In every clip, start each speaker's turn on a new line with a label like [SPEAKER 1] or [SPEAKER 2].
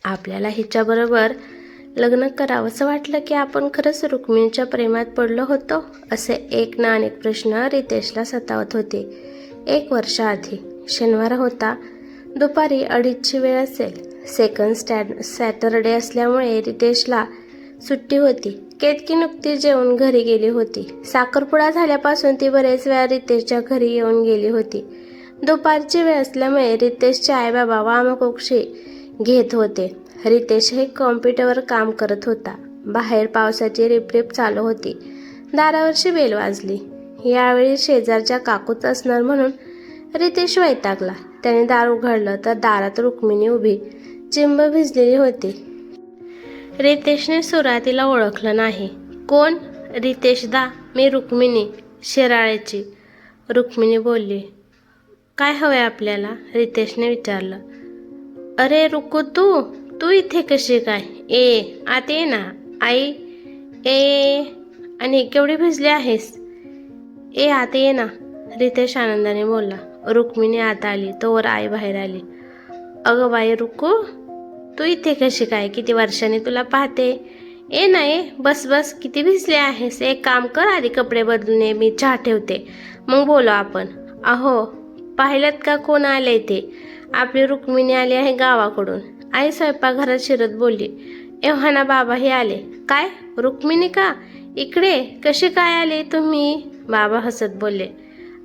[SPEAKER 1] आपल्याला हिच्याबरोबर लग्न करावंसं वाटलं की आपण खरंच रुक्मिणीच्या प्रेमात पडलो होतो, असे एक ना अनेक प्रश्न रितेशला सतावत होते. 1 वर्षाआधी शनिवार होता. दुपारी 2:30ची वेळ असेल. सेकंड सॅटरडे असल्यामुळे रितेशला सुट्टी होती. केतकी नुकतीच जेवून घरी गेली होती. साखरपुडा झाल्यापासून ती बरेच वेळा रितेशच्या घरी येऊन गेली होती. दुपारची वेळ असल्यामुळे रितेशचे आईबाबा वामकुक्षी घेत होते. रितेश हे कॉम्प्युटरवर काम करत होता. बाहेर पावसाची रिपरिप चालू होती. दारावरची बेल वाजली. यावेळी शेजारच्या काकूच असणार म्हणून रितेश वैतागला. त्याने दार उघडलं तर दारात रुक्मिणी उभी चिंब भिजलेली होती. रितेशने सुरुवातीला ओळखलं नाही. कोण? रितेशदा, मी रुक्मिणी शिराळेची. रुक्मिणी बोलली. काय हवंय आपल्याला? रितेशने विचारलं. अरे रुकू, तू इथे कशी काय? आत ये ना. आई आणि केवढी भिजली आहेस? आत ये ना, रितेश आनंदाने बोलला. रुक्मिणी आत आली तोवर आई बाहेर आली. अगं बाई रुकू, तू इथे कशी काय? किती वर्षांनी तुला पाहते. ना बस किती भिजले आहेस. एक काम कर, आधी कपडे बदलून ये, मी चहा ठेवते, मग बोलू आपण. अहो पाहिलं का कोण आले ते? आपली रुक्मिणी आली आहे गावाकडून. आई स्वयंपाकघरात शिरत बोलली. एव्हाना बाबाही आले. काय रुक्मिणी का इकडे? कशी काय आले तुम्ही? बाबा हसत बोलले.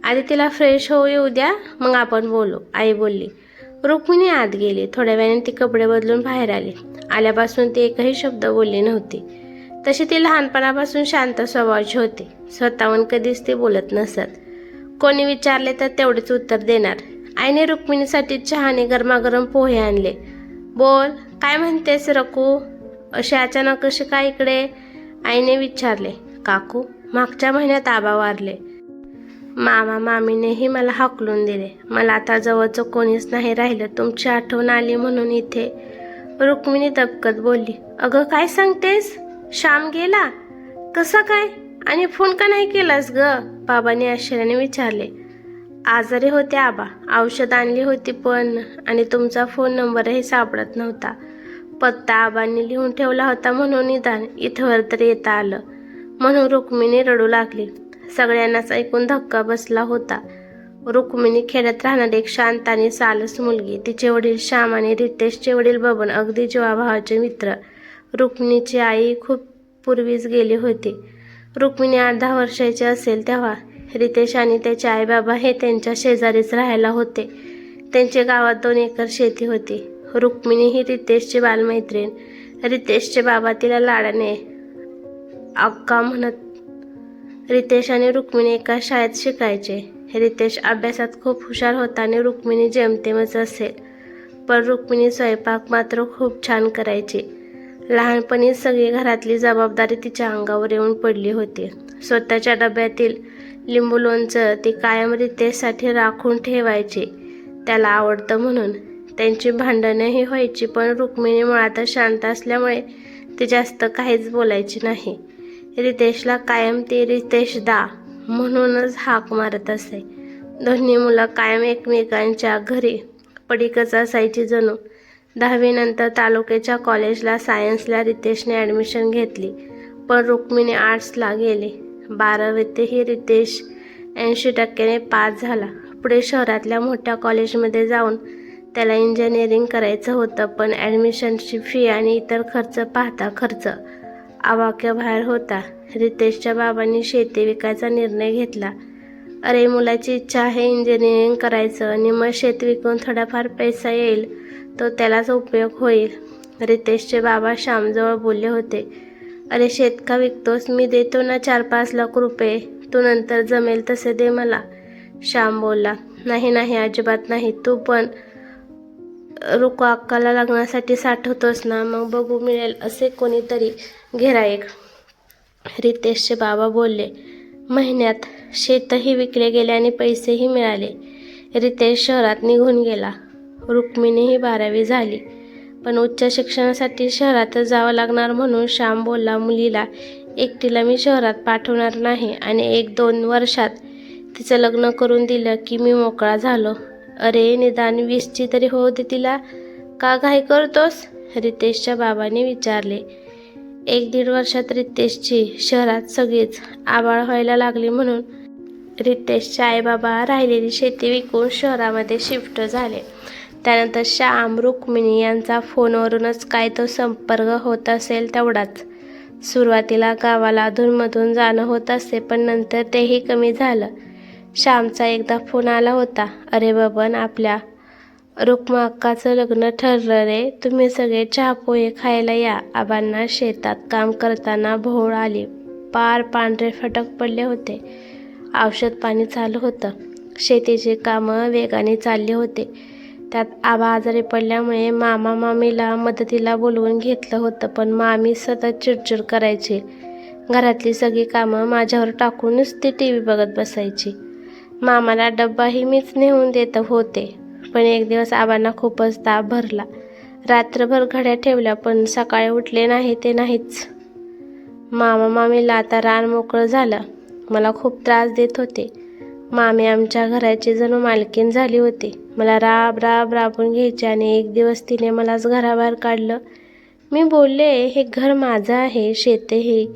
[SPEAKER 1] आधी तिला फ्रेश होऊ येऊ द्या, मग आपण बोलू, आई बोलली. रुक्मिणी आत गेली. थोड्या वेळाने ती कपडे बदलून बाहेर आली. आल्यापासून ती एकही शब्द बोलली नव्हती. तशी ती लहानपणापासून शांत स्वभावाची होती. स्वतःहून कधीच ती बोलत नसत. कोणी विचारले तर तेवढेच उत्तर देणार. आईने रुक्मिणीसाठी चहाने गरमागरम पोहे आणले. बोल, काय म्हणतेस रकू? असे अचानक कसे काय इकडे? आईने विचारले. काकू, मागच्या महिन्यात आबा वारले. मामा मामीनेही मला हाकलून दिले. मला आता जवळचं कोणीच नाही राहिलं. तुमची आठवण आली म्हणून इथे. रुक्मिणी दबकत बोलली. अगं काय सांगतेस? श्याम गेला? कसा काय? आणि फोन का नाही केलास ग? बाबांनी आश्चर्याने विचारले. आजारी होते आबा, औषध आणली होती पण, आणि तुमचा फोन नंबरही सापडत नव्हता. पत्ता आबांनी लिहून ठेवला होता म्हणून निदान इथवर तरी येता आलं. म्हणून रुक्मिणी रडू लागली. सगळ्यांनाच ऐकून धक्का बसला होता. रुक्मिणी खेड्यात राहणारी एक शांत आणि सालस मुलगी. तिचे वडील श्याम आणि रितेशचे वडील बबन अगदी जीवाभावाचे मित्र. रुक्मिणीची आई खूप पूर्वीच गेली होती. रुक्मिणी 8-10 वर्षाची असेल तेव्हा. रितेश आणि त्याचे आईबाबा हे त्यांच्या शेजारीच राहायला होते. त्यांच्या गावात 2 एकर शेती होती. रुक्मिणी ही रितेशची बालमैत्रीण. रितेशचे बाबा तिला लाडाने अक्का म्हणत. रितेश आणि रुक्मिणी एका शाळेत शिकायचे. रितेश अभ्यासात खूप हुशार होता आणि रुक्मिणी जेमतेमच असेल. पण रुक्मिणी स्वयंपाक मात्र खूप छान करायची. लहानपणी सगळी घरातली जबाबदारी तिच्या अंगावर येऊन पडली होती. स्वतःच्या डब्यातील लिंबू लोणचं ती कायम रितेशसाठी राखून ठेवायची, त्याला आवडतं म्हणून. त्यांची भांडणंही व्हायची पण रुक्मिणी मुळातच शांत असल्यामुळे ती जास्त काहीच बोलायची नाही. रितेशला कायम ती रितेशदा म्हणूनच हाक मारत असे. दोन्ही मुलं कायम एकमेकांच्या घरी पडीकच असायची जणू. 10वी नंतर तालुक्याच्या कॉलेजला सायन्सला रितेशने ॲडमिशन घेतली, पण रुक्मिणी आर्ट्सला गेली. 12वीतही रितेश 80% पास झाला. पुढे शहरातल्या मोठ्या कॉलेजमध्ये जाऊन त्याला इंजिनिअरिंग करायचं होतं, पण ॲडमिशनची फी आणि इतर खर्च पाहता खर्च आवाक्याबाहेर होता. रितेशच्या बाबांनी शेती विकायचा निर्णय घेतला. अरे मुलाची इच्छा आहे इंजिनिअरिंग करायचं आणि मग शेत विकून थोडाफार पैसा येईल, तो त्यालाच उपयोग होईल. रितेशचे बाबा श्यामजवळ बोलले होते. अरे शेत का विकतोस? मी देतो ना 4-5 लाख रुपये, तू नंतर जमेल तसे दे मला. श्याम बोलला. नाही अजिबात नाही. तू पण रुकू अक्काला लग्नासाठी साठवतोस ना, मग बघू मिळेल असे कोणीतरी गिऱ्हाईक. रितेशचे बाबा बोलले. महिन्यात शेतही विकले गेले आणि पैसेही मिळाले. रितेश शहरात निघून गेला. रुक्मिणीही 12वी झाली, पण उच्च शिक्षणासाठी शहरातच जावं लागणार म्हणून श्याम बोलला. मुलीला एकटीला मी शहरात पाठवणार नाही आणि 1-2 वर्षात तिचं लग्न करून दिलं की मी मोकळा झालो. अरे निदान 20ची तरी होऊ दे तिला. का घाई करतोस? रितेशच्या बाबांनी विचारले. 1-1.5 वर्षात रितेशची शहरात सगळीच आबाळ व्हायला लागली म्हणून रितेशचे आईबाबा राहिलेली शेती विकून शहरामध्ये शिफ्ट झाले. त्यानंतर श्याम, रुक्मिणी यांचा फोनवरूनच काय तो संपर्क होत असेल तेवढाच. सुरुवातीला गावाला अधूनमधून जाणं होत असे, पण नंतर तेही कमी झालं. श्यामचा एकदा फोन आला होता. अरे बबन, आपल्या रुक्मा अक्काचं लग्न ठरलं रे. तुम्ही सगळे चहा पोहे खायला या. आबांना शेतात काम करताना भोळ आली. पार पांढरे फटक पडले होते. औषध पाणी चालू होतं. शेतीची कामं वेगाने चालली होते. त्यात आबा आजारी पडल्यामुळे मामा मामीला मदतीला बोलवून घेतलं होतं, पण मामी सतत चिडचिड करायची. घरातली सगळी कामं माझ्यावर टाकून नुसती TV बघत बसायची. मामाला डब्बाही मीच नेऊन देत होते. पण एक दिवस आबांना खूपच ताप भरला. रात्रभर घड्या ठेवल्या, पण सकाळी उठले नाही ते नाहीच. मामा मामीला आता रान मोकळं झालं. मला खूप त्रास देत होते. मामी आमच्या घराची जणू मालकीण झाली होती. मला राब राब राबून घ्यायची आणि एक दिवस तिने मलाच घराबाहेर काढलं. मी बोलले, हे घर माझं आहे, शेतही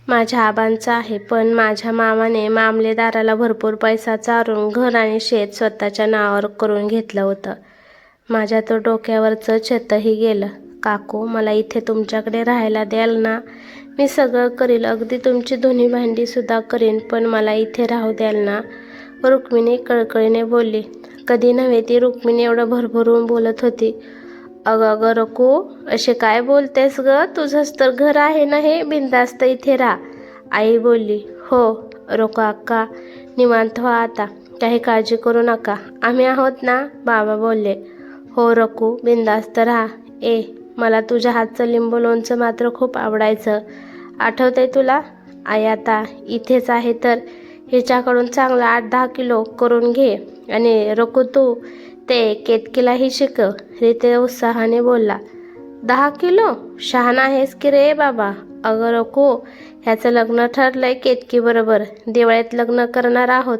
[SPEAKER 1] माझ्या आबांचं आहे. पण माझ्या मामाने मामलेदाराला भरपूर पैसा चारून घर आणि शेत स्वतःच्या नावावर करून घेतलं होतं. माझ्या तो डोक्यावरचं छतही गेलं. काकू, मला इथे तुमच्याकडे राहायला द्याल ना? मी सगळं करील, अगदी तुमची धुणी भांडीसुद्धा करीन, पण मला इथे राहू द्याल ना? रुक्मिणी कळकळीने बोलली. कधी नव्हे ती रुक्मिणी एवढं भरभरून बोलत होती. अगं रकू, असे काय बोलतेस ग? तुझंच तर घर आहे ना हे, बिनधास्त इथे राहा. आई बोलली. हो रकू अक्का, निवांत व्हा आता, काही काळजी करू नका, आम्ही आहोत ना, बाबा बोलले. हो रकू, बिनधास्त राहा. मला तुझ्या हातचं लिंबू लोणचं मात्र खूप आवडायचं, आठवतंय तुला? आई आता इथेच आहे तर हिच्याकडून चांगला 8-10 किलो करून घे. आणि रकू, तू ते केतकीलाही शिकव, रिते उत्साहाने बोलला. 10 किलो? शहाणा आहेस की रे बाबा? अगं रकू, ह्याचं लग्न ठरलंय केतकी बरोबर, दिवाळीत लग्न करणार आहोत.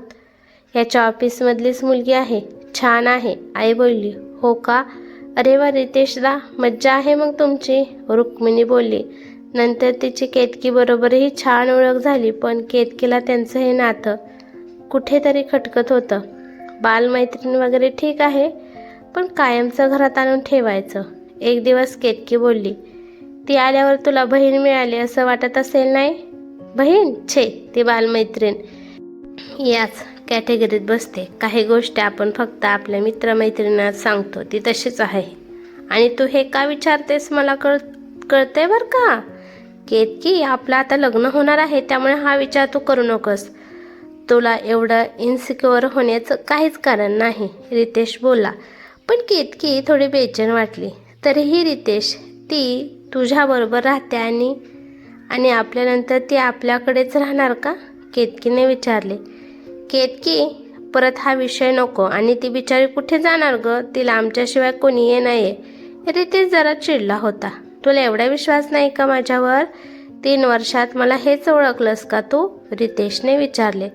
[SPEAKER 1] ह्याच्या ऑफिसमधलीच मुलगी आहे, छान आहे, आई बोलली. हो का? अरे वा रितेशदा, मज्जा आहे मग तुमची, रुक्मिणी बोलली. नंतर तिची केतकी बरोबरही छान ओळख झाली, पण केतकीला त्यांचं हे नातं कुठेतरी खटकत होतं. बालमैत्रीण वगैरे ठीक आहे, पण कायमचं घरात आणून ठेवायचं. एक दिवस केतकी बोलली. ती आल्यावर तुला बहीण मिळाली असं वाटत असेल नाही? बहीण? छे, ती बालमैत्रीण याच कॅटेगरीत बसते. काही गोष्टी आपण फक्त आपल्या मित्रमैत्रिणींना सांगतो, ती तशीच आहे. आणि तू हे का विचारतेस? मला कळतंय बरं का केतकी, आपलं आता लग्न होणार आहे, त्यामुळे हा विचार तू करू नकोस. तुला एवढं इन्सिक्युअर होण्याचं काहीच कारण नाही, रितेश बोलला. पण केतकी थोडी बेचैन वाटली. तरीही रितेश, ती तुझ्याबरोबर राहते आणि आपल्यानंतर ती आपल्याकडेच राहणार का? केतकीने विचारले. केतकी, परत हा विषय नको. आणि ती बिचारी कुठे जाणार ग? तिला आमच्याशिवाय कोणी ये नाहीये. रितेश जरा चिडला होता. तुला एवढा विश्वास नाही का माझ्यावर? 3 वर्षात मला हेच ओळखलंस का तू? रितेशने विचारले.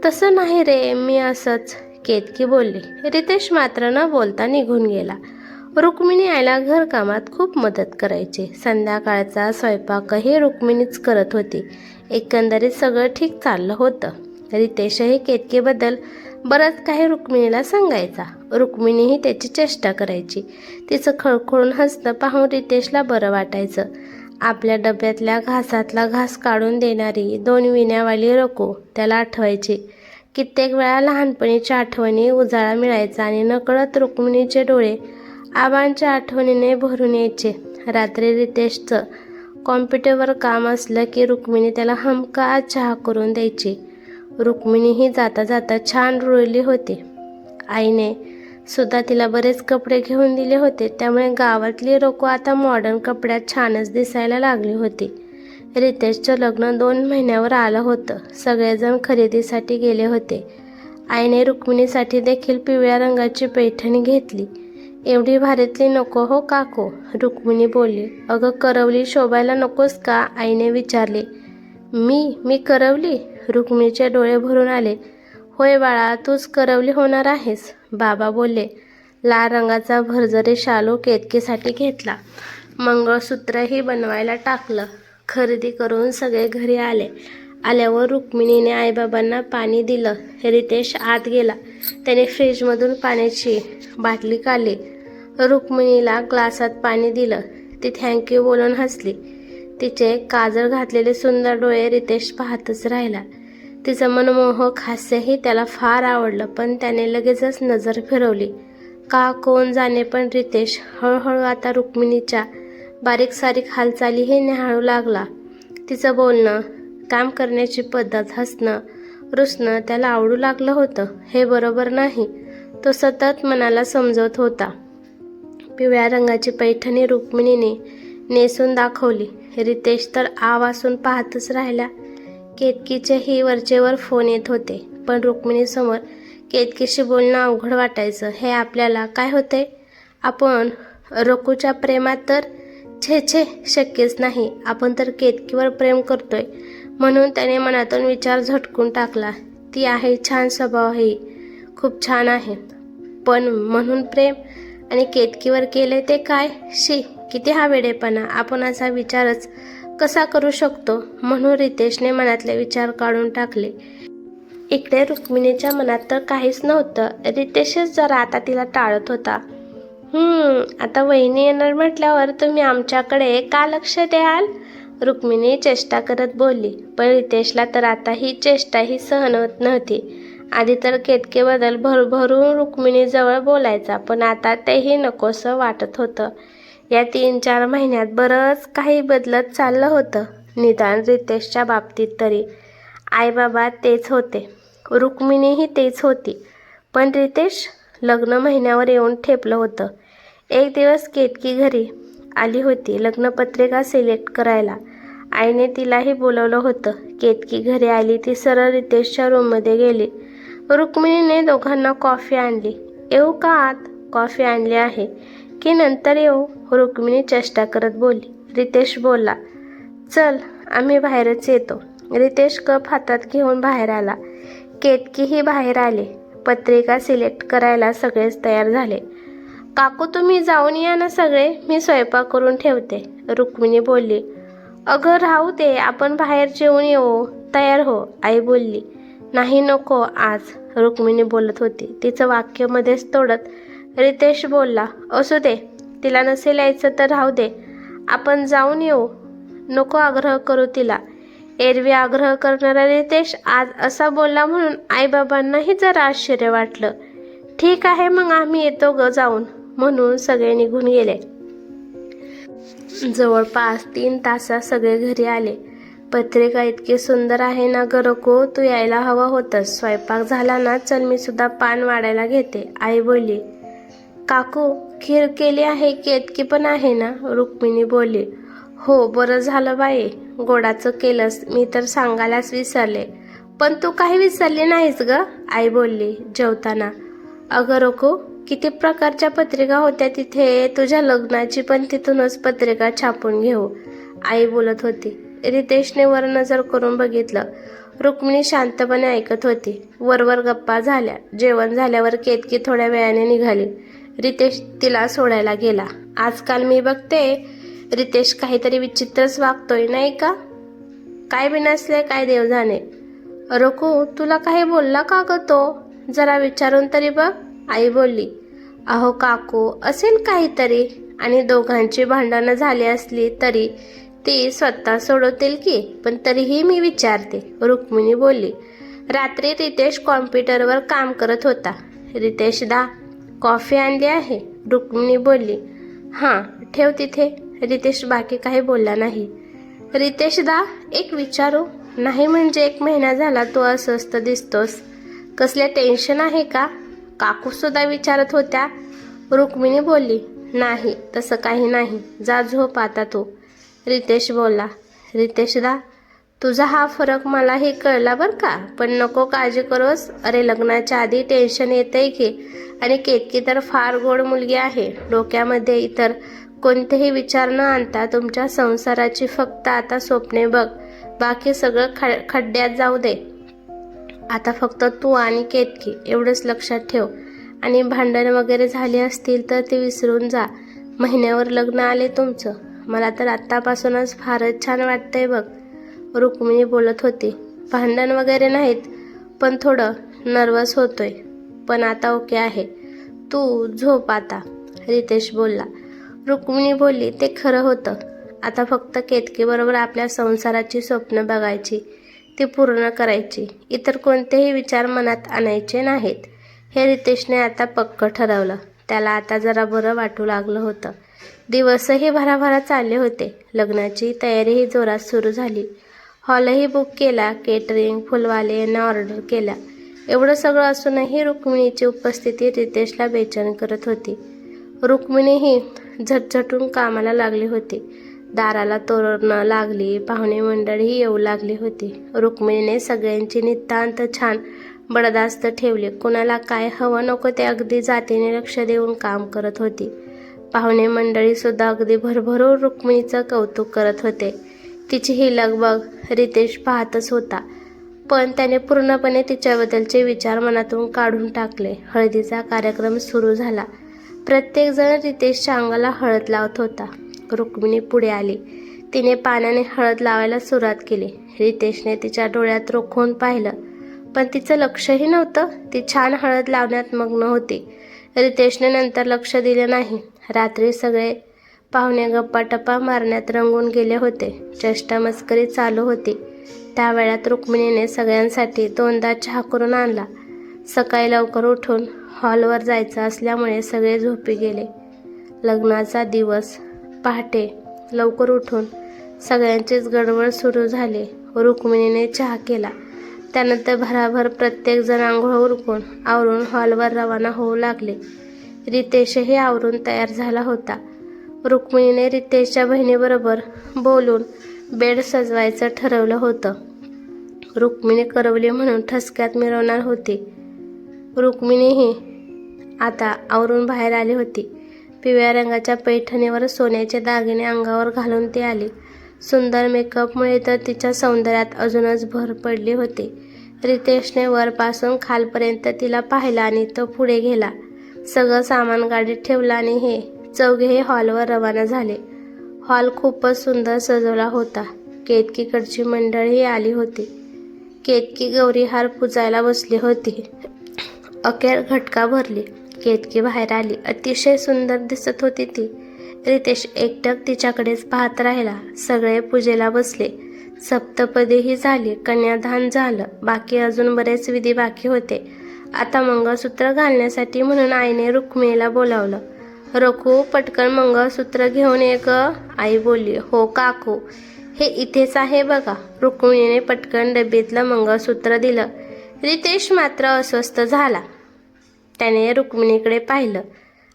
[SPEAKER 1] तसं नाही रे, मी असंच, केतकी बोलली. रितेश मात्र न बोलता निघून गेला. रुक्मिणी आईला घरकामात खूप मदत करायची. संध्याकाळचा स्वयंपाकही रुक्मिणीच करत होती. एकंदरीत सगळं ठीक चाललं होतं. रितेशही केतकीबद्दल बरंच काही रुक्मिणीला सांगायचा. रुक्मिणीही त्याची चेष्टा करायची. तिचं खळखळून हसणं पाहून रितेशला बरं वाटायचं. आपल्या डब्यातल्या घासातला घास काढून देणारी 2 विण्यावाली रकू त्याला आठवायची. कित्येक वेळा लहानपणीच्या आठवणी उजाळा मिळायचा आणि नकळत रुक्मिणीचे डोळे आबांच्या आठवणीने भरून यायचे. रात्री रितेशचं कॉम्प्युटरवर काम असलं की रुक्मिणी त्याला हमखास चहा करून द्यायची. रुक्मिणीही जाता जाता छान रुळली होती. आईने सुद्धा तिला बरेच कपडे घेऊन दिले होते, त्यामुळे गावातली रकू आता मॉडर्न कपड्यात छानच दिसायला लागली होती. रितेशचं लग्न 2 महिन्यावर आलं होतं. सगळेजण खरेदीसाठी गेले होते. आईने रुक्मिणीसाठी देखील पिवळ्या रंगाची पैठणी घेतली. एवढी भारीतली नको हो काकू, रुक्मिणी बोलली. अगं करवली शोभायला नकोस का? आईने विचारले. मी करवली? रुक्मिणीचे डोळे भरून आले. होय बाळा, तूच करवली होणार आहेस, बाबा बोलले. लाल रंगाचा भरजरी शालू केतकीसाठी घेतला. मंगळसूत्रही बनवायला टाकलं. खरेदी करून सगळे घरी आले. आल्यावर रुक्मिणीने आईबाबांना पाणी दिलं. रितेश आत गेला. त्याने फ्रीजमधून पाण्याची बाटली काढली. रुक्मिणीला ग्लासात पाणी दिलं. ती थँक्यू बोलून हसली. तिचे काजळ घातलेले सुंदर डोळे रितेश पाहतच राहिला. तिचं मनमोहक हास्यही त्याला फार आवडलं, पण त्याने लगेचच नजर फिरवली. का कोण जाणे, पण रितेश हळूहळू आता रुक्मिणीच्या बारीक सारीक हालचालीही निहाळू लागला. तिचं बोलणं, काम करण्याची पद्धत, हसणं, रुसणं त्याला आवडू लागलं होतं. हे बरोबर नाही, तो सतत मनाला समजवत होता. पिवळ्या रंगाची पैठणी रुक्मिणीने नेसून दाखवली. रितेश तर आवासून पाहतच राहिला. केतकीचेही वरचेवर फोन येत होते, पण रुक्मिणीसमोर केतकीशी बोलणं अवघड वाटायचं. हे आपल्याला काय होते? आपण रकुच्या प्रेमात तर छे शक्यच नाही. आपण तर केतकीवर प्रेम करतोय. म्हणून त्याने मनातून विचार झटकून टाकला. ती आहे, छान स्वभाव आहे, खूप छान आहे, पण म्हणून प्रेम आणि केतकीवर केले ते काय? शी, किती हा वेडेपणा. आपण असा विचारच कसा करू शकतो? म्हणून रितेशने मनातले विचार काढून टाकले. इकडे रुक्मिणीच्या मनात तर काहीच नव्हतं. रितेशच जरा आता तिला टाळत होता. आता वहिनी येणार म्हटल्यावर तुम्ही आमच्याकडे का लक्ष द्याल? रुक्मिणी चेष्टा करत बोलली. पण रितेशला तर आता ही चेष्टाही सहन होत नव्हती. आधी तर केतकीबद्दल भरभरून रुक्मिणीजवळ बोलायचा, पण आता तेही नकोसं वाटत होतं. या 3-4 महिन्यात बरंच काही बदलत चाललं होतं. निदान रितेशच्या बाबतीत तरी. आईबाबा तेच होते, रुक्मिणीही तेच होती, पण रितेश लग्न महिन्यावर येऊन ठेपलं होतं. एक दिवस केतकी घरी आली होती लग्नपत्रिका सिलेक्ट करायला. आईने तिलाही बोलवलं होतं. केतकी घरी आली. ती सरळ रितेशच्या रूममध्ये गेली. रुक्मिणीने दोघांना कॉफी आणली. येऊ का आत? कॉफी आणली आहे की नंतर येऊ? रुक्मिणी चेष्टा करत बोलली. रितेश बोलला, चल आम्ही बाहेरच येतो. रितेश कप हातात घेऊन बाहेर आला. केतकीही बाहेर आले. पत्रिका सिलेक्ट करायला सगळेच तयार झाले. काकू तुम्ही जाऊन या ना सगळे, मी स्वयंपाक करून ठेवते, रुक्मिणी बोलली. अगं राहू दे, आपण बाहेर जेवून येऊ, तयार हो, आई बोलली. नाही नको आज, रुक्मिणी बोलत होती. तिचं वाक्य मध्येच तोडत रितेश बोलला, असू दे, तिला नसेल यायचं तर राहू दे, आपण जाऊन येऊ. नको आग्रह करू तिला. एरवी आग्रह करणारा रितेश आज असा बोलला म्हणून आईबाबांनाही जरा आश्चर्य वाटलं. ठीक आहे मग आम्ही येतो ग जाऊन, म्हणून सगळे निघून गेले. जवळपास 3 तासात सगळे घरी आले. पत्रिका इतकी सुंदर आहे ना ग रको, तू यायला हवं होतंस. स्वयंपाक झाला ना, चल मी सुद्धा पान वाढायला घेते, आई बोलली. काकू खीर केली आहे, केतकी पण आहे ना, रुक्मिणी बोलली. हो बरं झालं बाई, गोडाचं केलंस, मी तर सांगायलाच विसरले. पण तू काही विसरली नाहीस ग, आई बोलली जेवताना. अगं रको, किती प्रकारच्या पत्रिका होत्या तिथे, तुझ्या लग्नाची पण तिथूनच पत्रिका छापून घेऊ, आई बोलत होती. रितेशने वर नजर करून बघितलं. रुक्मिणी शांतपणे ऐकत होती. वरवर गप्पा झाल्या. जेवण झाल्यावर केतकी थोड्या वेळाने निघाली. रितेश तिला सोडायला गेला. आजकाल मी बघते रितेश काहीतरी विचित्रच वागतोय नाही का? काय बिनसले काय देव जाणे. रघु तुला काही बोलला का ग तो? जरा विचारून तरी बघ, आई बोलली. अहो काकू, असेल काहीतरी, आणि दोघांची भांडणं झाली असली तरी ती स्वतः सोडवतील की, पण तरीही मी विचारते, रुक्मिणी बोलली. रात्री रितेश कॉम्प्युटरवर काम करत होता. रितेश दा, कॉफी आणली आहे, रुक्मिणी बोलली. हां ठेव तिथे. रितेश बाकी काही बोलला नाही. रितेश दा, एक विचारू? नाही म्हणजे 1 महिना झाला तू अस्वस्थ दिसतोस, कसले टेन्शन आहे का? काकू सुद्धा विचारत होत्या. रुक्मिणी बोलली. नाही तसं काही नाही, जा झोप आता तू, रितेश बोलला. रितेश दा, तुझा हा फरक मलाही कळला बरं का, पण नको काळजी करोस. अरे लग्नाच्या आधी टेन्शन येतंय की, आणि केतकी तर फार गोड मुलगी आहे. डोक्यामध्ये इतर कोणतेही विचार न आणता तुमच्या संसाराची फक्त आता स्वप्ने बघ, बाकी सगळं खड्ड्यात जाऊ दे. आता फक्त तू आणि केतकी एवढंच लक्षात ठेव. आणि भांडण वगैरे झाले असतील तर ते विसरून जा. महिन्यावर लग्न आले तुमचं. मला तर आत्तापासूनच फारच छान वाटतंय बघ, रुक्मिणी बोलत होती. भांडण वगैरे नाहीत, पण थोडं नर्वस होतोय, पण आता ओके आहे. तू झोप आता, रितेश बोलला. रुक्मिणी बोलली, ते खरं होतं. आता फक्त केतकीबरोबर आपल्या संसाराची स्वप्न बघायची, ती पूर्ण करायची. इतर कोणतेही विचार मनात आणायचे नाहीत. हे रितेशने आता पक्क ठरवलं. त्याला आता जरा बरं वाटू लागलं होतं. दिवसही भराभरा चालले होते. लग्नाची तयारीही जोरात सुरू झाली. हॉलही बुक केला, केटरिंग, फुलवाले यांना ऑर्डर केल्या. एवढं सगळं असूनही रुक्मिणीची उपस्थिती रितेशला बेचैन करत होती. रुक्मिणीही झटझटून कामाला लागली होती. दाराला तोरणं लागली, पाहुणे मंडळीही येऊ लागली होती. रुक्मिणीने सगळ्यांची नितांत छान बडदास्त ठेवली. कोणाला काय हवं नको ते अगदी जातीने लक्ष देऊन काम करत होती. पाहुणे मंडळी सुद्धा अगदी भरभरून रुक्मिणीचं कौतुक करत होते. तिची ही लगबग रितेश पाहतच होता, पण त्याने पूर्णपणे तिच्याबद्दलचे विचार मनातून काढून टाकले. हळदीचा कार्यक्रम सुरू झाला. प्रत्येकजण रितेशच्या अंगाला हळद लावत होता. रुक्मिणी पुढे आली. तिने पाण्याने हळद लावायला सुरुवात केली. रितेशने तिच्या डोळ्यात रोखून पाहिलं, पण तिचं लक्षही नव्हतं. ती छान हळद लावण्यात मग्न होती. रितेशने नंतर लक्ष दिले नाही. रात्री सगळे पाहुणे गप्पाटप्पा मारण्यात रंगून गेले होते. चेष्टा मस्करी चालू होती. त्या वेळात रुक्मिणीने सगळ्यांसाठी 2दा चहा करून आणला. सकाळी लवकर उठून हॉलवर जायचं असल्यामुळे सगळे झोपी गेले. लग्नाचा दिवस. पहाटे लवकर उठून सगळ्यांचीच गडबड सुरू झाली. रुक्मिणीने चहा केला. त्यानंतर भराभर प्रत्येकजण आंघोळ उरकून आवरून हॉलवर रवाना होऊ लागले. रितेशही आवरून तयार झाला होता. रुक्मिणीने रितेशच्या बहिणीबरोबर बोलून बेड सजवायचं ठरवलं होतं. रुक्मिणी करवली म्हणून ठसक्यात मिरवणार होती. रुक्मिणीही आता आवरून बाहेर आली होती. पिवळ्या रंगाच्या पैठणीवर सोन्याचे दागिने अंगावर घालून ती आली. सुंदर मेकअपमुळे तर तिच्या सौंदर्यात अजूनच भर पडली होती. रितेशने वरपासून खालपर्यंत तिला पाहिला आणि तो पुढे गेला. सगळं सामान गाडीत ठेवलं आणि हे चौघेही हॉलवर रवाना झाले. हॉल खूपच सुंदर सजवला होता. केतकीकडची मंडळी आली होती. केतकी गौरीहार पुजायला बसली होती. अखेर घटका भरली. केतकी बाहेर आली. अतिशय सुंदर दिसत होती ती. रितेश एकटक तिच्याकडेच पाहत राहिला. सगळे पूजेला बसले. सप्तपदीही झाली, कन्यादान झालं. बाकी अजून बरेच विधी बाकी होते. आता मंगळसूत्र घालण्यासाठी म्हणून आईने रुक्मिणीला बोलावलं. रघु, पटकन मंगळसूत्र घेऊन ये ग, आई बोलली. हो काकू, हे इथेच आहे बघा. रुक्मिणीने पटकन डबीतलं मंगळसूत्र दिलं. रितेश मात्र अस्वस्थ झाला. त्याने रुक्मिणीकडे पाहिलं.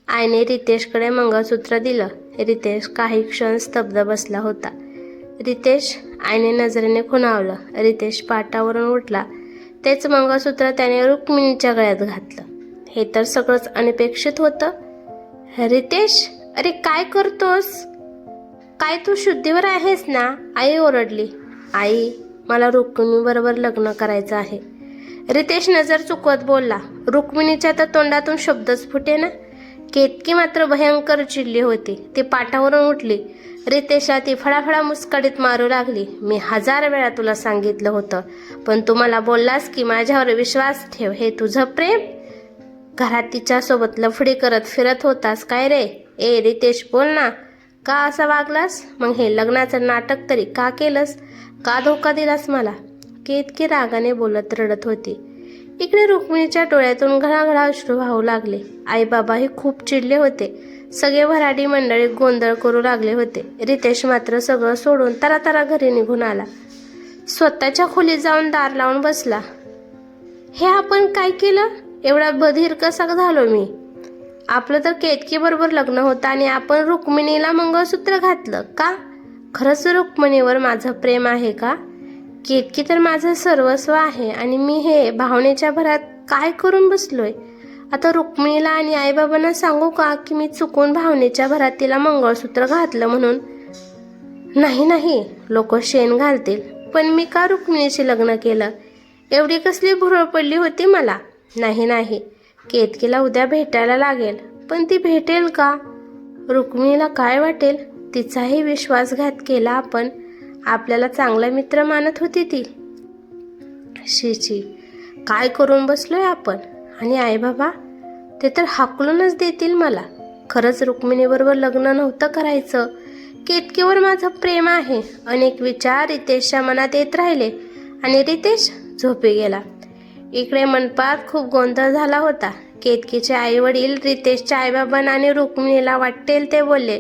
[SPEAKER 1] आईने रितेशकडे मंगळसूत्र दिलं. रितेश काही क्षण स्तब्ध बसला होता. रितेश, आईने नजरेने खुणावलं. रितेश पाटावरून उठला. तेच मंगळसूत्र त्याने रुक्मिणीच्या गळ्यात घातलं. हे तर सगळंच अनपेक्षित होतं. रितेश, अरे काय करतोस? काय तू शुद्धीवर आहेस ना? आई ओरडली. आई, मला रुक्मिणीबरोबर लग्न करायचं आहे. रितेश नजर चुकवत बोलला. रुक्मिणीच्या तर तोंडातून शब्दच फुटेना. केतकी मात्र भयंकर चिडली होती. ती पाटावरून उठली. रितेशला ती फडाफडा मुस्काडीत मारू लागली. मी 1000 वेळा तुला सांगितलं होतं, पण तू मला बोललास की माझ्यावर विश्वास ठेव. हे तुझं प्रेम? घरात तिच्यासोबत लफडी करत फिरत होतास काय रे? ए रितेश, बोल ना, का असं वागलास? मग हे लग्नाचं नाटक तरी का केलंस? का धोका दिलास मला? केतकी रागाने बोलत रडत होती. इकडे रुक्मिणीच्या डोळ्यातून घळाघळा अश्रू वाहू लागले. आई बाबाही खूप चिडले होते. सगळे भराडी मंडळी गोंधळ करू लागले होते. रितेश मात्र सगळं सोडून तरातरा घरी निघून आला. स्वतःच्या खोलीत जाऊन दार लावून बसला. हे आपण काय केलं? एवढा बधीर कसा झालो मी? आपलं तर केतकी बरोबर लग्न होतं आणि आपण रुक्मिणीला मंगळसूत्र घातलं का? खरंच रुक्मिणीवर माझं प्रेम आहे का? केतकी तर माझं सर्वस्व आहे आणि मी हे भावनेच्या भरात काय करून बसलोय? आता रुक्मिणीला आणि आईबाबांना सांगू का की मी चुकून भावनेच्या भरात तिला मंगळसूत्र घातलं म्हणून? नाही नाही, लोक शेण घालतील, पण मी का रुक्मिणीशी लग्न केलं? एवढी कसली भुरळ पडली होती मला? नाही नाही, केतकीला उद्या भेटायला लागेल, पण ती भेटेल का? रुक्मिणीला काय वाटेल? तिचाही विश्वासघात केला आपण. आपल्याला चांगला मित्र मानत होती ती. शीची, काय करून बसलोय आपण? आणि आई बाबा, ते तर हाकलूनच देतील मला. खरंच रुक्मिणीबरोबर लग्न नव्हतं करायचं. केतकीवर माझं प्रेम आहे. अनेक विचार रितेशच्या मनात येत राहिले आणि रितेश झोपी गेला. इकडे मंडपात खूप गोंधळ झाला होता. केतकीचे आई वडील रितेशच्या आईबाबांना आणि रुक्मिणीला वाटेल ते बोलले.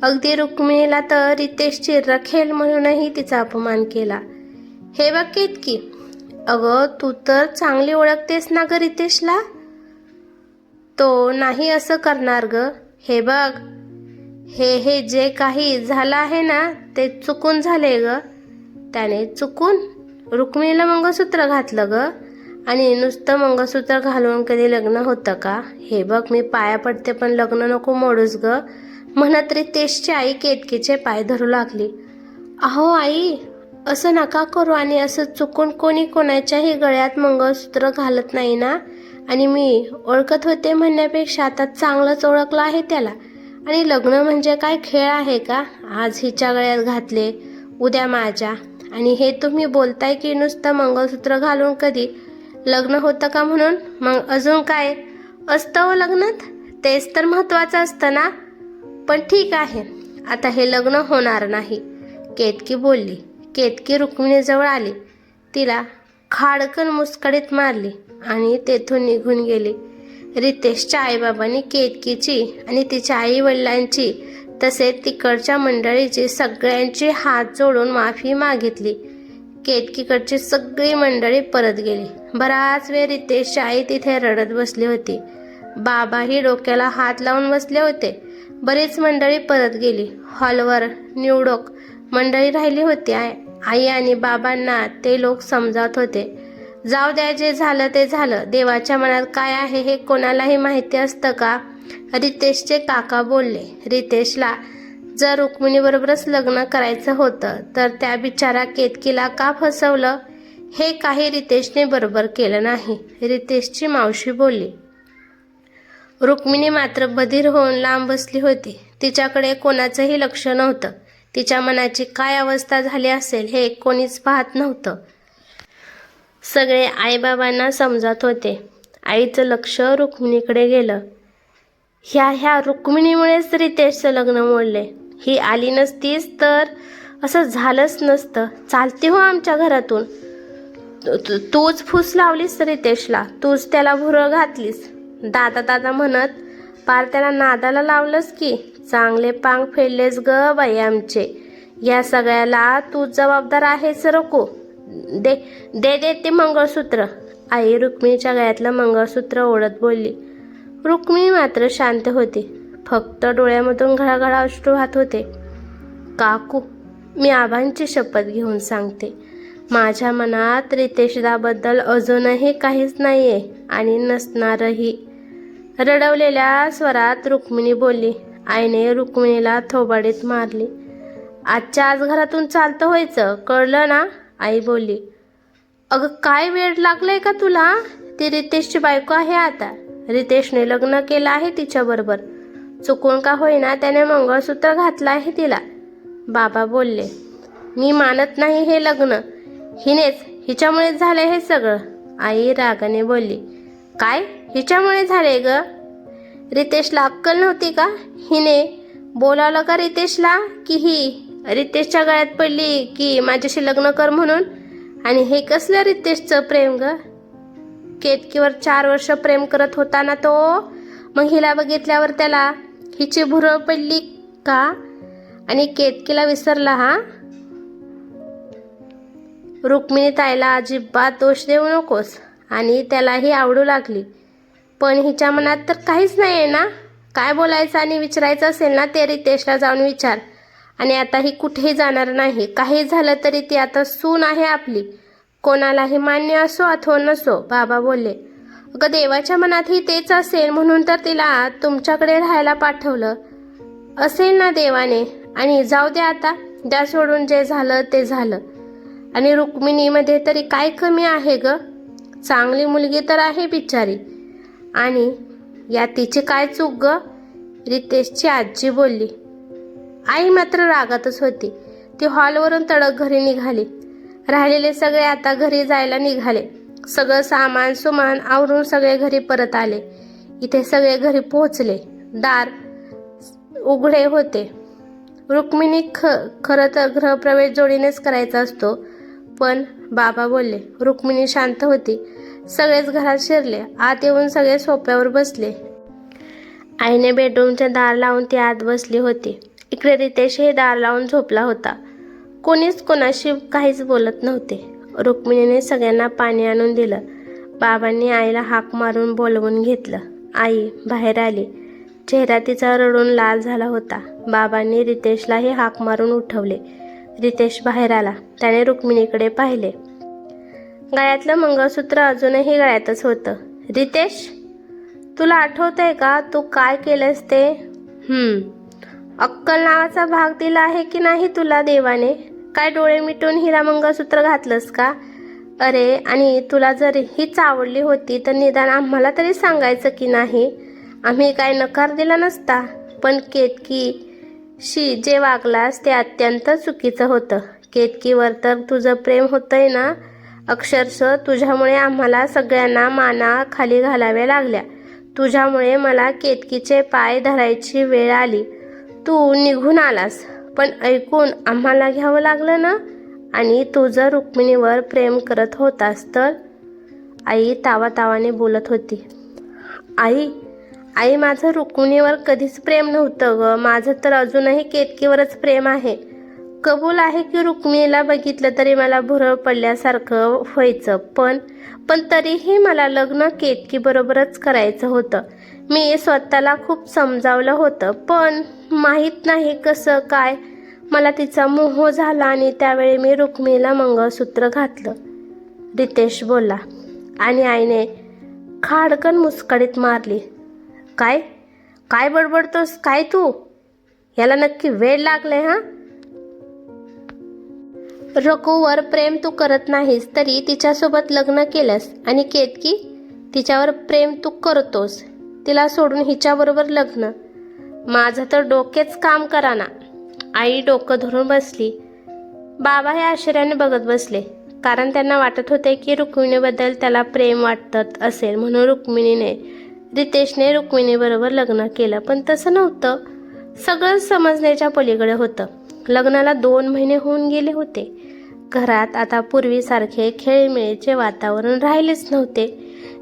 [SPEAKER 1] अगदी रुक्मिणीला तर रितेशची रखेल म्हणूनही तिचा अपमान केला. हे बघ केतकी, अगं तू तर चांगली ओळखतेस ना ग रितेशला. तो नाही असं करणार ग. हे बघ, हे जे काही झालं आहे ना ते चुकून झाले ग. त्याने चुकून रुक्मिणीला मंगळसूत्र घातलं ग. आणि नुसतं मंगळसूत्र घालून कधी लग्न होतं का? हे बघ, मी पाया पडते पण लग्न नको मोडूस ग, म्हणत रितेशची आई केतकीचे पाय धरू लागली. अहो आई, असं नका करू. आणि असं चुकून कोणी कोणाच्याही गळ्यात मंगळसूत्र घालत नाही ना. आणि मी ओळखत होते म्हणण्यापेक्षा आता चांगलंच ओळखलं आहे त्याला. आणि लग्न म्हणजे काय खेळ आहे का? आज हिच्या गळ्यात घातले, उद्या माझ्या. आणि हे तुम्ही बोलताय की नुसतं मंगळसूत्र घालून कधी लग्न होतं का म्हणून? मग अजून काय असतं हो लग्नात? तेच तर महत्त्वाचं असतं ना. पण ठीक आहे, आता हे लग्न होणार नाही, केतकी बोलली. केतकी रुक्मिणीजवळ आली, तिला खाडकन मुस्कडीत मारली आणि तेथून निघून गेली. रितेशच्या आईबाबांनी केतकीची आणि तिच्या आई वडिलांची तसेच तिकडच्या मंडळीची सगळ्यांची हात जोडून माफी मागितली. केतकीकडची सगळी मंडळी परत गेली. बराच वेळ रितेशची आई तिथे रडत बसली होती. बाबाही डोक्याला हात लावून बसले होते. बरीच मंडळी परत गेली. हॉलवर निवडक मंडळी राहिली होती. आई आणि बाबांना ते लोक समजावत होते. जाऊ द्या, जे झालं ते झालं. देवाच्या मनात काय आहे हे कोणालाही माहिती असतं का? रितेशचे काका बोलले. रितेशला जर रुक्मिणीबरोबरच लग्न करायचं होतं तर त्या बिचारा केतकीला का फसवलं? हे काही रितेशने बरोबर केलं नाही, रितेशची मावशी बोलली. रुक्मिणी मात्र बधीर होऊन लांब बसली होती. तिच्याकडे कोणाचंही लक्ष नव्हतं. तिच्या मनाची काय अवस्था झाली असेल हे कोणीच पाहत नव्हतं. सगळे आईबाबांना समजत होते. आईचं लक्ष रुक्मिणीकडे गेलं. ह्या रुक्मिणीमुळेच रितेशचं लग्न मोडले. ही आली नसतीच तर असं झालंच नसतं. चालते हो आमच्या घरातून. तूच फूस लावलीस रितेशला, तूच त्याला भुरळ घातलीस. दादा दादा म्हणत पार त्याला नादाला लावलंस की. चांगले पांग फेडलेस ग बाई आमचे. या सगळ्याला तू जबाबदार आहेस रकू. दे दे दे ते मंगळसूत्र. आई रुक्मिणीच्या गळ्यातलं मंगळसूत्र ओढत बोलली. रुक्मिणी मात्र शांत होती. फक्त डोळ्यामधून घळाघळा अश्रू वाहत होते. काकू, मी आबांची शपथ घेऊन सांगते, माझ्या मनात रितेशदाबद्दल अजूनही काहीच नाहीये आणि नसणारही. रडवलेल्या स्वरात रुक्मिणी बोलली. आईने रुक्मिणीला थोबाडीत मारली. आजच्या आज घरातून चालतं व्हायचं, कळलं ना? आई बोलली. अगं काय वेळ लागलंय का तुला? ती रितेशची बायको आहे आता. रितेशने लग्न केलं आहे तिच्याबरोबर. चुकून का होईना त्याने मंगळसूत्र घातलं आहे तिला. बाबा बोलले. मी मानत नाही हे लग्न. हिच्यामुळेच झालंय हे सगळं. आई रागाने बोलली. काय हिच्यामुळे झाले ग? रितेशला अक्कल नव्हती का? हिने बोलावलं का रितेशला की ही रितेशच्या गळ्यात पडली की माझ्याशी लग्न कर म्हणून? आणि हे कसलं रितेशचं प्रेम ग? केतकीवर 4 वर्ष प्रेम करत होता ना तो. मग हिला बघितल्यावर त्याला हिची भुरळ पडली का? आणि केतकीला विसरला हा? रुक्मिणी ताईला अजिबात दोष देऊ नकोस. आणि त्यालाही आवडू लागली. पण हिच्या मनात तर काहीच नाही आहे ना. काय बोलायचं आणि विचारायचं असेल ना ते रितेशला जाऊन विचार. आणि आता ही कुठेही जाणार नाही. काही झालं तरी ती आता सून आहे आपली. कोणालाही मान्य असो अथवा नसो. बाबा बोलले. अगं देवाच्या मनातही तेच असेल म्हणून तर तिला तुमच्याकडे राहायला पाठवलं असेल ना देवाने. आणि जाऊ द्या आता, द्या सोडून, जे झालं ते झालं. आणि रुक्मिणीमध्ये तरी काय कमी आहे ग? चांगली मुलगी तर आहे बिचारी. आणि या तिची काय चूक ग? रितेशची आजी बोलली. आई मात्र रागातच होती. ती हॉलवरून तडक घरी निघाली. राहिलेले सगळे आता घरी जायला निघाले. सगळं सामान सुमान आवरून सगळे घरी परत आले. इथे सगळे घरी पोहोचले. दार उघडे होते. रुक्मिणी खरं तर गृहप्रवेश जोडीनेच करायचा असतो, पण बाबा बोलले. रुक्मिणी शांत होती. सगळेच घरात शिरले. आत येऊन सगळे सोफ्यावर बसले. आईने बेडरूमचे दार लावून ती आत बसली होती. इकडे रितेश हे दार लावून झोपला होता. कोणीच कोणाशी काहीच बोलत नव्हते. रुक्मिणीने सगळ्यांना पाणी आणून दिलं. बाबांनी आईला हाक मारून बोलवून घेतलं. आई बाहेर आली. चेहरा तिचा रडून लाल झाला होता. बाबांनी रितेशलाही हाक मारून उठवले. रितेश बाहेर आला. त्याने रुक्मिणीकडे पाहिले. गळ्यातलं मंगळसूत्र अजूनही गळ्यातच होतं. रितेश, तुला आठवतंय का तू काय केलंस ते? अक्कल नावाचा भाग दिला आहे की नाही तुला देवाने? काय डोळे मिटून हिरा मंगळसूत्र घातलंस का? अरे, आणि तुला जर हीच आवडली होती तर निदान आम्हाला तरी सांगायचं की नाही? आम्ही काय नकार दिला नसता. पण केतकीशी जे वागलास ते अत्यंत चुकीचं होतं. केतकीवर तर तुझं प्रेम होतंय ना. अक्षरशः तुझ्यामुळे आम्हाला सगळ्यांना माना खाली घालाव्या लागल्या. तुझ्यामुळे मला केतकीचे पाय धरायची वेळ आली. तू निघून आलास, पण ऐकून आम्हाला घ्यावं लागलं ना. आणि तू जर रुक्मिणीवर प्रेम करत होतास तर? आई तावातावाने बोलत होती. आई माझं रुक्मिणीवर कधीच प्रेम नव्हतं ग. माझं तर अजूनही केतकीवरच प्रेम आहे. कबूल आहे की रुक्मिणीला बघितलं तरी मला भुरळ पडल्यासारखं व्हायचं. पण तरीही मला लग्न केतकीबरोबरच करायचं होतं. मी स्वतःला खूप समजावलं होतं, पण माहीत नाही कसं काय मला तिचा मोह झाला आणि त्यावेळी मी रुक्मिणीला मंगळसूत्र घातलं. रितेश बोलला आणि आईने खाडकन मुस्काडीत मारली. काय बडबडतोस काय तू? याला नक्की वेळ लागले हा? रघुवर प्रेम तू करत नाहीस तरी तिच्यासोबत लग्न केलंस आणि केतकी तिच्यावर प्रेम तू करतोस. तिला सोडून हिच्याबरोबर लग्न? माझं तर डोकेच काम कराना. आई डोकं धरून बसली. बाबा हे आश्चर्याने बघत बसले, कारण त्यांना वाटत होते की रुक्मिणीबद्दल त्याला प्रेम वाटत असेल म्हणून रितेशने रुक्मिणीबरोबर लग्न केलं. पण तसं नव्हतं. सगळं समजण्याच्या पलीकडे होतं. लग्नाला 2 महिने होऊन गेले होते. घरात आता पूर्वीसारखे खेळीमेळीचे वातावरण राहिलेच नव्हते.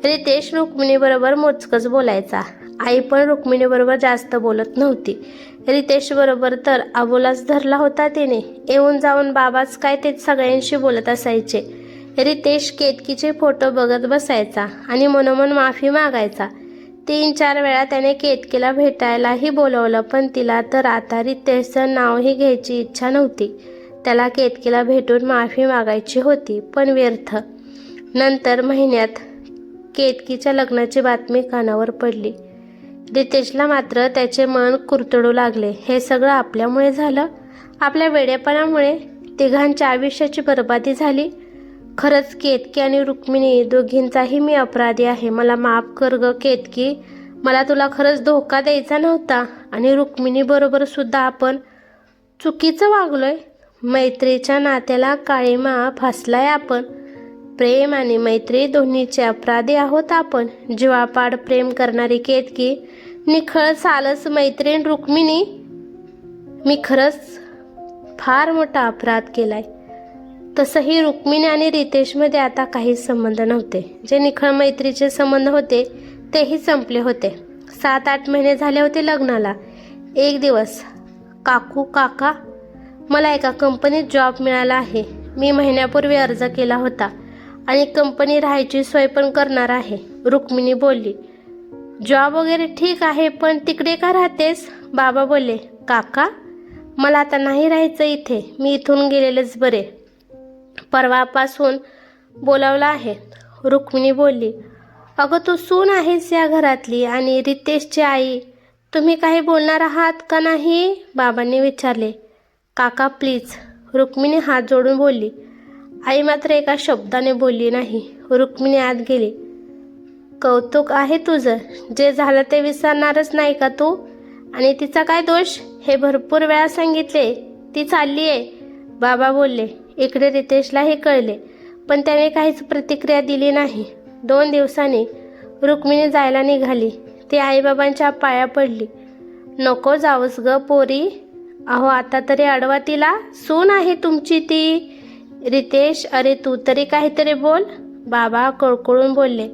[SPEAKER 1] रितेश रुक्मिणीबरोबर मोजकच बोलायचा. आई पण रुक्मिणीबरोबर जास्त बोलत नव्हती. रितेशबरोबर तर आबोलाच धरला होता तिने. येऊन जाऊन बाबाच काय ते सगळ्यांशी बोलत असायचे. रितेश केतकीचे फोटो बघत बसायचा आणि मनोमन माफी मागायचा. 3-4 वेळा त्याने केतकीला भेटायलाही बोलवलं, पण तिला तर आता रितेशचं नावही घ्यायची इच्छा नव्हती. त्याला केतकीला भेटून माफी मागायची होती, पण व्यर्थ. नंतर महिन्यात केतकीच्या लग्नाची बातमी कानावर पडली. रितेशला मात्र त्याचे मन कुरतडू लागले. हे सगळं आपल्यामुळे झालं. आपल्या वेडेपणामुळे तिघांच्या आयुष्याची बर्बादी झाली. खरंच केतकी आणि रुक्मिणी दोघींचाही मी अपराधी आहे. मला माफ कर ग केतकी. मला तुला खरंच धोका द्यायचा नव्हता. आणि रुक्मिणीबरोबर सुद्धा आपण चुकीचं वागलोय. मैत्रीच्या नात्याला काळीमा फासलाय आपण. प्रेम आणि मैत्री दोन्हीचे अपराधी आहोत आपण. जीवापाड प्रेम करणारी केतकी, निखळ सालस मैत्रीण रुक्मिणी. मी खरंच फार मोठा अपराध केलाय. तसंही रुक्मिणी आणि रितेशमध्ये आता काहीच संबंध नव्हते. जे निखळ मैत्रीचे संबंध होते तेही संपले होते. 7-8 महिने झाले होते लग्नाला. एक दिवस, काका, मला एका कंपनीत जॉब मिळाला आहे. मी महिन्यापूर्वी अर्ज केला होता आणि कंपनी राहायची सोय पण करणार आहे. रुक्मिणी बोलली. जॉब वगैरे ठीक आहे, पण तिकडे का राहतेस? बाबा बोलले. काका, मला आता नाही राहायचं इथे. मी इथून गेलेलेच बरे. परवापासून बोलावलं आहे. रुक्मिणी बोलली. अगं, तू सून आहेस या घरातली आणि रितेशची आई. तुम्ही काही बोलणार आहात का नाही? बाबांनी विचारले. काका प्लीज, रुक्मिणी हात जोडून बोलली. आई मात्र एका शब्दाने बोलली नाही. रुक्मिणी आत गेली. कौतुक आहे तुझं. जे झालं ते विसरणारच नाही का तू? आणि तिचा काय दोष? हे भरपूर वेळा सांगितले. ती चालली आहे, बाबा बोलले. इकडे रितेशला हे कळले, पण त्याने काहीच प्रतिक्रिया दिली नाही. 2 दिवसांनी रुक्मिणी जायला निघाली. ती आईबाबांच्या पाया पडली. नको जाऊस ग पोरी. अहो आता तरी अडवा तिला. सून आहे तुमची ती. रितेश, अरे तू तरी काहीतरी बोल. बाबा कळकळून बोलले.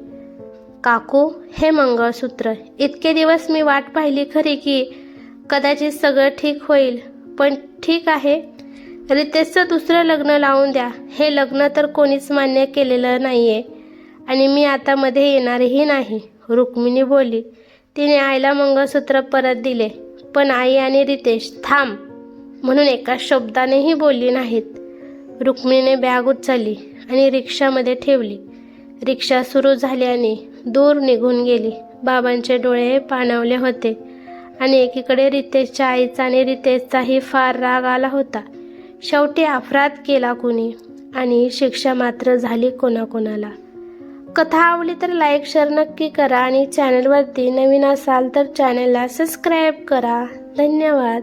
[SPEAKER 1] काकू, हे मंगळसूत्र. इतके दिवस मी वाट पाहिली खरी की कदाचित सगळं ठीक होईल, पण ठीक आहे. रितेशचं दुसरं लग्न लावून द्या. हे लग्न तर कोणीच मान्य केलेलं नाही आहे आणि मी आता मध्ये येणारही नाही, रुक्मिणी बोलली. तिने आईला मंगळसूत्र परत दिले, पण आई आणि रितेश थांब म्हणून एका शब्दानेही बोलली नाहीत. रुक्मिणीने बॅग उचलली आणि रिक्षामध्ये ठेवली. रिक्षा सुरू झाली आणि दूर निघून गेली. बाबांचे डोळे पाणावले होते आणि एकीकडे रितेशच्या आईचा आणि रितेशचाही फार राग आला होता. शेवटी अपराध केला कुणी आणि शिक्षा मात्र झाली कोणाकोणाला. कथा आवडली तर लाईक शेअर नक्की करा आणि चॅनलवरती नवीन असाल तर चॅनलला सबस्क्राईब करा. धन्यवाद.